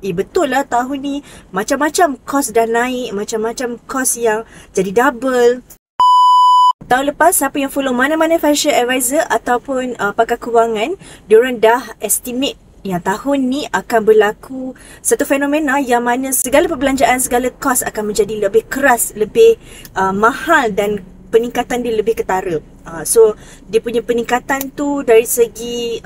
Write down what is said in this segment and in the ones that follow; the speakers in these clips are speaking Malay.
Betul lah tahun ni macam-macam kos dah naik, macam-macam kos yang jadi double. Tahun lepas, siapa yang follow mana-mana financial advisor ataupun pakar kewangan, diorang dah estimate yang tahun ni akan berlaku satu fenomena yang mana segala perbelanjaan, segala kos akan menjadi lebih keras, lebih mahal dan peningkatan dia lebih ketara. So, dia punya peningkatan tu dari segi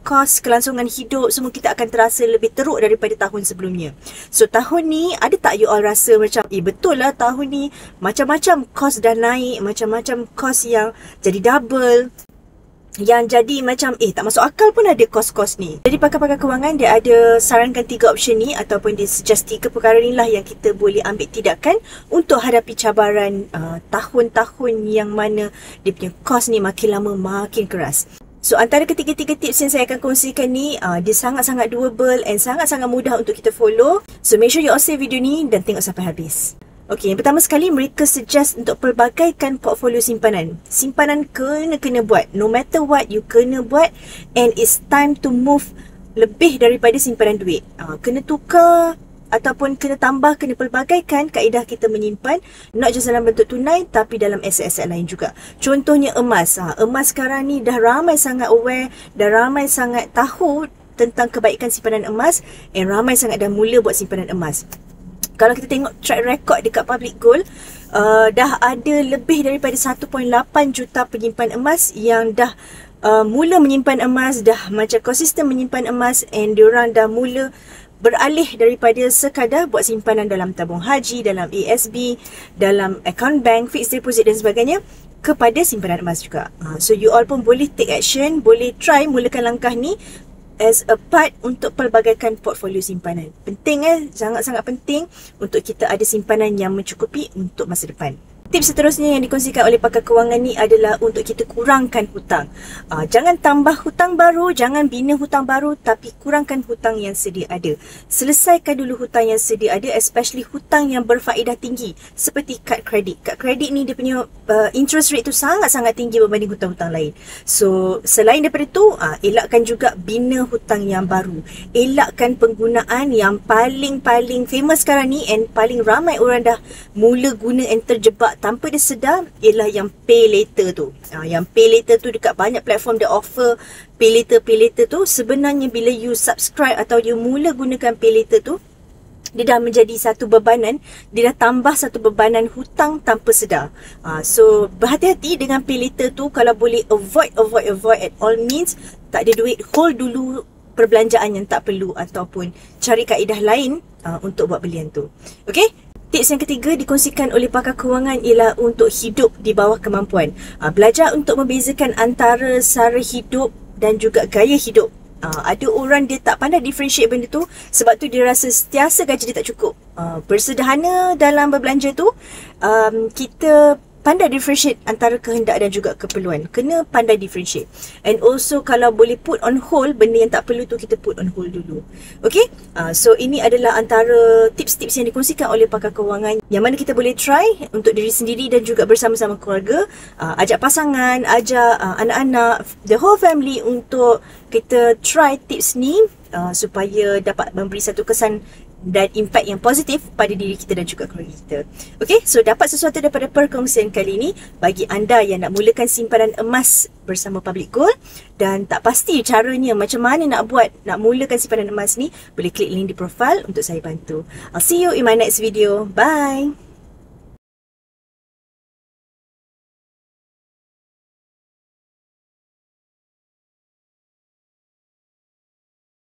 kos kelangsungan hidup, semua kita akan terasa lebih teruk daripada tahun sebelumnya. So, tahun ni ada tak you all rasa macam, betul lah tahun ni macam-macam kos dah naik, macam-macam kos yang jadi double, yang jadi macam tak masuk akal pun ada kos-kos ni. Jadi pakar-pakar kewangan dia ada sarankan 3 option ni, ataupun dia suggest 3 perkara ni lah yang kita boleh ambil tindakan untuk hadapi cabaran tahun-tahun yang mana dia punya kos ni makin lama makin keras. So, antara ketiga-tiga tips yang saya akan kongsikan ni, dia sangat-sangat doable and sangat-sangat mudah untuk kita follow. So, make sure you all save video ni dan tengok sampai habis. Okey, yang pertama sekali mereka suggest untuk pelbagaikan portfolio simpanan. Simpanan kena buat. No matter what, you kena buat, and it's time to move lebih daripada simpanan duit. Kena tukar ataupun kena tambah, kena pelbagaikan kaedah kita menyimpan, not just dalam bentuk tunai tapi dalam aset-aset lain juga. Contohnya emas. Emas sekarang ni dah ramai sangat aware, dah ramai sangat tahu tentang kebaikan simpanan emas, and ramai sangat dah mula buat simpanan emas. Kalau kita tengok track record dekat Public Gold, dah ada lebih daripada 1.8 juta penyimpan emas yang dah mula menyimpan emas, dah macam konsisten menyimpan emas, and diorang dah mula beralih daripada sekadar buat simpanan dalam tabung haji, dalam ASB, dalam account bank, fixed deposit dan sebagainya, kepada simpanan emas juga. So you all pun boleh take action, boleh try mulakan langkah ni as a part untuk pelbagaikan portfolio simpanan. Penting sangat-sangat penting untuk kita ada simpanan yang mencukupi untuk masa depan. Tips seterusnya yang dikongsikan oleh pakar kewangan ni adalah untuk kita kurangkan hutang. Jangan tambah hutang baru, jangan bina hutang baru, tapi kurangkan hutang yang sedia ada. Selesaikan dulu hutang yang sedia ada, especially hutang yang berfaedah tinggi seperti kad kredit. Kad kredit ni dia punya interest rate tu sangat-sangat tinggi berbanding hutang-hutang lain. So, selain daripada tu, elakkan juga bina hutang yang baru. Elakkan penggunaan yang paling famous sekarang ni, and paling ramai orang dah mula guna and terjebak tanpa dia sedar, ialah yang pay later tu. Yang pay later tu dekat banyak platform dia offer pay later tu. Sebenarnya bila you subscribe atau you mula gunakan pay later tu, dia dah menjadi satu bebanan, dia dah tambah satu bebanan hutang tanpa sedar. So, berhati-hati dengan pay later tu. Kalau boleh avoid at all means. Tak ada duit, hold dulu perbelanjaan yang tak perlu, ataupun cari kaedah lain untuk buat belian tu. Okay? Tips yang ketiga dikongsikan oleh pakar kewangan ialah untuk hidup di bawah kemampuan. Belajar untuk membezakan antara sara hidup dan juga gaya hidup. Ada orang dia tak pandai differentiate benda tu, sebab tu dia rasa sentiasa gaji dia tak cukup. Bersederhana dalam berbelanja tu, kita pandai differentiate antara kehendak dan juga keperluan. Kena pandai differentiate. And also kalau boleh put on hold, benda yang tak perlu tu kita put on hold dulu. Okay? So ini adalah antara tips-tips yang dikongsikan oleh pakar kewangan, yang mana kita boleh try untuk diri sendiri dan juga bersama-sama keluarga. Ajak pasangan, ajak anak-anak, the whole family untuk kita try tips ni supaya dapat memberi satu kesan dan impact yang positif pada diri kita dan juga keluarga kita. Okay, so dapat sesuatu daripada perkongsian kali ini. Bagi anda yang nak mulakan simpanan emas bersama Public Gold dan tak pasti caranya macam mana nak buat, nak mulakan simpanan emas ni, boleh klik link di profile untuk saya bantu. I'll see you in my next video. Bye!